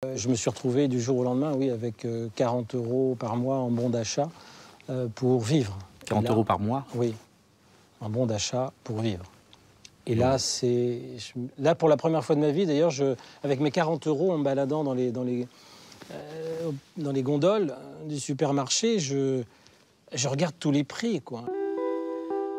Je me suis retrouvé du jour au lendemain, oui, avec 40 € par mois en bon d'achat pour vivre. 40 € par mois? Oui, en bon d'achat pour vivre. Et là, là, pour la première fois de ma vie, d'ailleurs, avec mes 40 € en me baladant dans les gondoles du supermarché, je regarde tous les prix, quoi.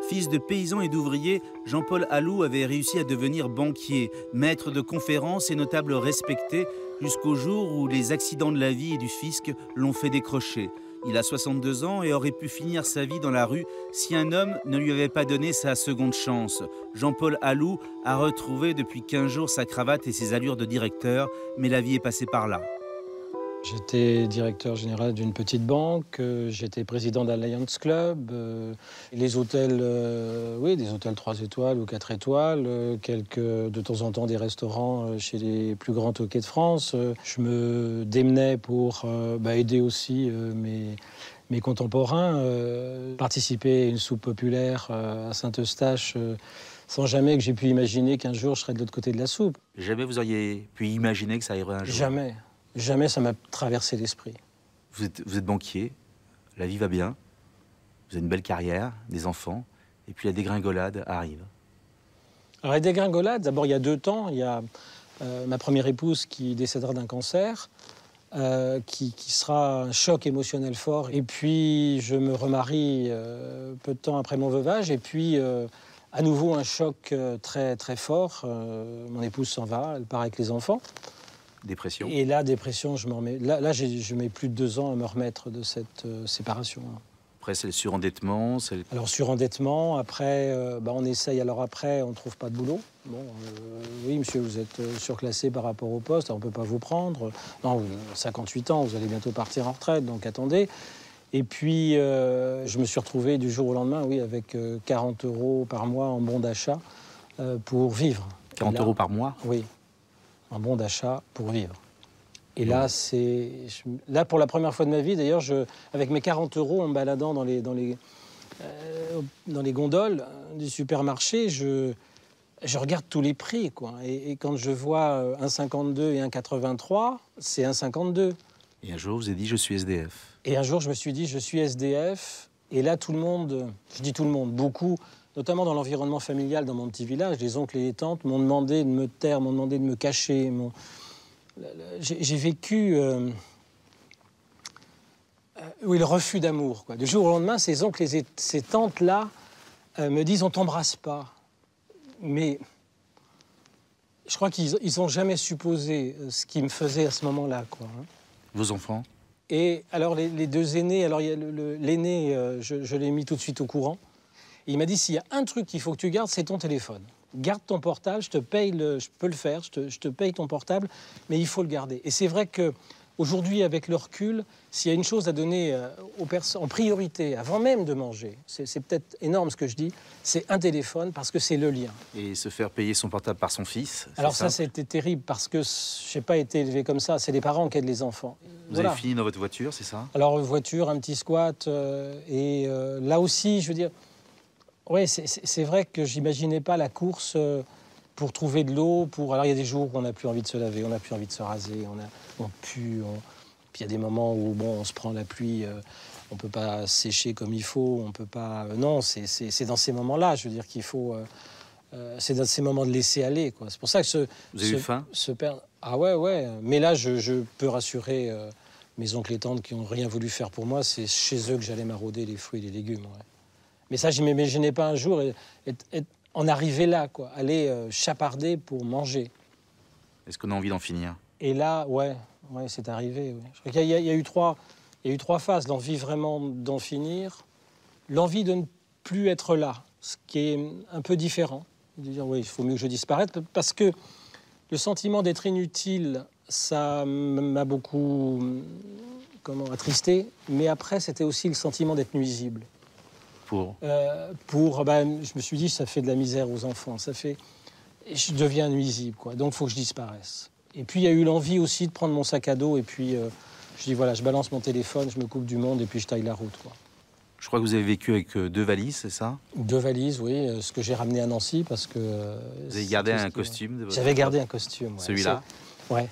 Fils de paysan et d'ouvrier, Jean-Paul Alou avait réussi à devenir banquier, maître de conférences et notable respecté, jusqu'au jour où les accidents de la vie et du fisc l'ont fait décrocher. Il a 62 ans et aurait pu finir sa vie dans la rue si un homme ne lui avait pas donné sa seconde chance. Jean-Paul Alou a retrouvé depuis 15 jours sa cravate et ses allures de directeur, mais la vie est passée par là. J'étais directeur général d'une petite banque, j'étais président d'Alliance Club, les hôtels, oui, des hôtels 3 étoiles ou 4 étoiles, de temps en temps des restaurants chez les plus grands hockey de France. Je me démenais pour aider aussi mes contemporains, participer à une soupe populaire à Saint-Eustache, sans jamais que j'ai pu imaginer qu'un jour je serais de l'autre côté de la soupe. Jamais vous auriez pu imaginer que ça arriverait un jour? Jamais. Jamais ça m'a traversé l'esprit. Vous êtes banquier, la vie va bien, vous avez une belle carrière, des enfants, et puis la dégringolade arrive. Alors la dégringolade, d'abord il y a 2 temps, il y a ma première épouse qui décédera d'un cancer, qui sera un choc émotionnel fort. Et puis je me remarie peu de temps après mon veuvage, et puis à nouveau un choc très, très fort. Mon épouse s'en va, elle part avec les enfants. Dépression. Et là, dépression, je m'en remets. Là, je mets plus de 2 ans à me remettre de cette séparation. Après, c'est le surendettement. Alors, surendettement, après, on essaye. Alors après, on ne trouve pas de boulot. Bon, oui, monsieur, vous êtes surclassé par rapport au poste, alors on ne peut pas vous prendre. Non, vous avez 58 ans, vous allez bientôt partir en retraite, donc attendez. Et puis, je me suis retrouvé du jour au lendemain, oui, avec 40 € par mois en bon d'achat pour vivre. 40 € par mois? Oui. Un bon d'achat pour vivre. Et là, là, pour la première fois de ma vie, d'ailleurs, avec mes 40 € en me baladant dans les gondoles du supermarché, je regarde tous les prix, quoi. Et quand je vois 1,52 et 1,83, c'est 1,52. Et un jour, vous avez dit, je suis SDF. Et un jour, je me suis dit, je suis SDF. Et là, tout le monde, je dis tout le monde, beaucoup, notamment dans l'environnement familial, dans mon petit village, les oncles et les tantes m'ont demandé de me taire, m'ont demandé de me cacher. J'ai vécu oui, le refus d'amour, quoi. Du jour au lendemain, ces oncles et ces tantes-là me disent « on t'embrasse pas ». Mais je crois qu'ils n'ont jamais supposé ce qu'ils me faisaient à ce moment-là, quoi. Vos enfants? Et alors, les 2 aînés, alors l'aîné, je l'ai mis tout de suite au courant. Et il m'a dit, s'il y a un truc qu'il faut que tu gardes, c'est ton téléphone. Garde ton portable, je te paye, je peux le faire, je te paye ton portable, mais il faut le garder. Et c'est vrai qu'aujourd'hui, avec le recul, s'il y a une chose à donner aux personnes en priorité, avant même de manger, c'est peut-être énorme ce que je dis, c'est un téléphone, parce que c'est le lien. Et se faire payer son portable par son fils? Alors ça, c'était terrible, parce que je n'ai pas été élevé comme ça. C'est les parents qui aident les enfants. Vous avez fini dans votre voiture, c'est ça? Alors, voiture, un petit squat, et là aussi, je veux dire... Oui, c'est vrai que j'imaginais pas la course pour trouver de l'eau. Alors, il y a des jours où on n'a plus envie de se laver, on n'a plus envie de se raser, on pue. Puis il y a des moments où on se prend la pluie, on peut pas sécher comme il faut, on peut pas... non, c'est dans ces moments-là, je veux dire qu'il faut... c'est dans ces moments de laisser aller, quoi. C'est pour ça que Vous avez eu faim? Ah ouais. Mais là, je peux rassurer mes oncles et tantes qui n'ont rien voulu faire pour moi. C'est chez eux que j'allais marauder les fruits et les légumes, ouais. Mais ça, je ne m'imaginais pas un jour en arriver là, quoi. Aller chaparder pour manger. Est-ce qu'on a envie d'en finir? Et là, ouais, c'est arrivé. Ouais. Je crois qu'il y a eu 3 phases. L'envie vraiment d'en finir, l'envie de ne plus être là, ce qui est un peu différent. De dire, oui, il faut mieux que je disparaisse, parce que le sentiment d'être inutile, ça m'a beaucoup attristé. Mais après, c'était aussi le sentiment d'être nuisible. Je me suis dit, ça fait de la misère aux enfants. Je deviens nuisible, quoi. Donc, il faut que je disparaisse. Et puis, il y a eu l'envie aussi de prendre mon sac à dos. Et puis, je dis, voilà, je balance mon téléphone, je me coupe du monde et puis je taille la route, quoi. Je crois que vous avez vécu avec 2 valises, c'est ça? 2 valises, oui. Ce que j'ai ramené à Nancy parce que... Vous avez gardé un costume de votre... J'avais gardé un costume, ouais. Celui-là? Ouais.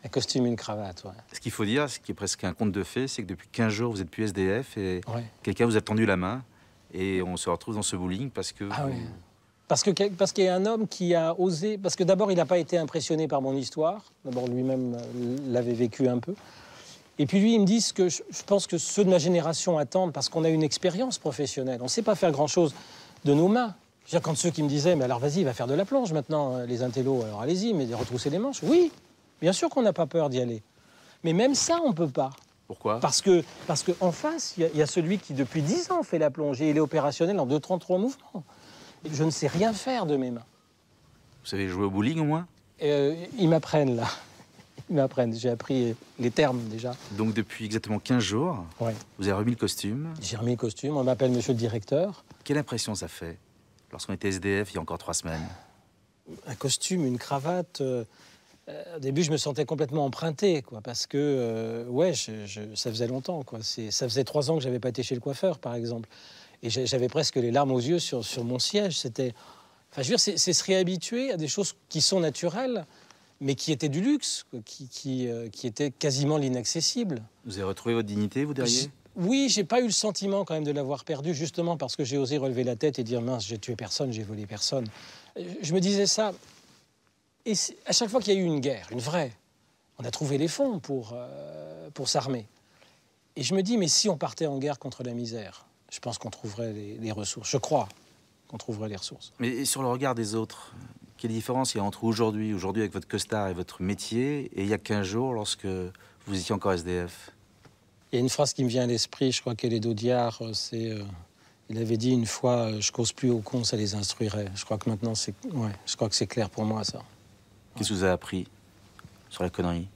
Un costume, une cravate, ouais. Ce qu'il faut dire, ce qui est presque un conte de fées, c'est que depuis 15 jours, vous êtes plus SDF et Ouais. quelqu'un vous a tendu la main et on se retrouve dans ce bowling parce que... Ah oui. Parce qu'il y a un homme qui a osé... Parce que d'abord, il n'a pas été impressionné par mon histoire. D'abord, lui-même l'avait vécu un peu. Et puis lui, il me dit ce que je pense que ceux de ma génération attendent, parce qu'on a une expérience professionnelle. On ne sait pas faire grand-chose de nos mains. Je veux dire, quand ceux qui me disaient, mais alors vas-y, va faire de la plonge maintenant, les intellos, alors allez-y, mais retrousser les manches. Oui, bien sûr qu'on n'a pas peur d'y aller. Mais même ça, on ne peut pas. Pourquoi? Parce qu'en face, il y a celui qui, depuis 10 ans, fait la plongée. Il est opérationnel en 2-33 mouvements. Et je ne sais rien faire de mes mains. Vous savez jouer au bowling au moins? Ils m'apprennent, là. Ils m'apprennent. J'ai appris les termes, déjà. Donc depuis exactement 15 jours, Ouais. vous avez remis le costume. J'ai remis le costume. On m'appelle monsieur le directeur. Quelle impression ça fait lorsqu'on était SDF il y a encore 3 semaines? Un costume, une cravate. Au début, je me sentais complètement emprunté, quoi, parce que, ouais, ça faisait longtemps, quoi. Ça faisait 3 ans que j'avais pas été chez le coiffeur, par exemple. Et j'avais presque les larmes aux yeux sur mon siège. C'était... Enfin, je veux dire, c'est se réhabituer à des choses qui sont naturelles, mais qui étaient du luxe, quoi, qui étaient quasiment l'inaccessible. Vous avez retrouvé votre dignité, vous, derrière? Oui, j'ai pas eu le sentiment quand même de l'avoir perdu, justement parce que j'ai osé relever la tête et dire mince, j'ai tué personne, j'ai volé personne. Je me disais ça. Et à chaque fois qu'il y a eu une guerre, une vraie, on a trouvé les fonds pour s'armer. Et je me dis, mais si on partait en guerre contre la misère, je pense qu'on trouverait les ressources. Je crois qu'on trouverait les ressources. Mais sur le regard des autres, quelle différence il y a entre aujourd'hui avec votre costard et votre métier, et il y a 15 jours lorsque vous étiez encore SDF? Il y a une phrase qui me vient à l'esprit, je crois qu'elle est d'Audiard, il avait dit une fois, je cause plus aux cons, ça les instruirait. Je crois que maintenant, je crois que c'est clair pour moi, ça. Qu'est-ce que vous avez appris sur la connerie?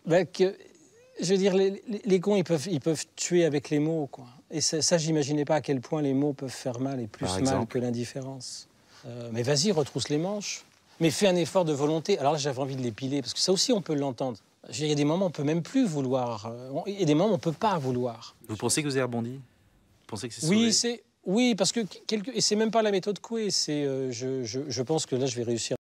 Ben, je veux dire, les cons, ils peuvent tuer avec les mots, quoi. Et ça j'imaginais pas à quel point les mots peuvent faire mal, et plus mal que l'indifférence. Mais vas-y, retrousse les manches. Mais fais un effort de volonté. Alors là, j'avais envie de l'épiler, parce que ça aussi, on peut l'entendre. Il y a des moments où on peut même plus vouloir. Il y a des moments où on peut pas vouloir. Vous pensez que vous avez rebondi? Vous pensez que c'est sauvé? Oui, parce que... Et c'est même pas la méthode Coué. Je pense que là, je vais réussir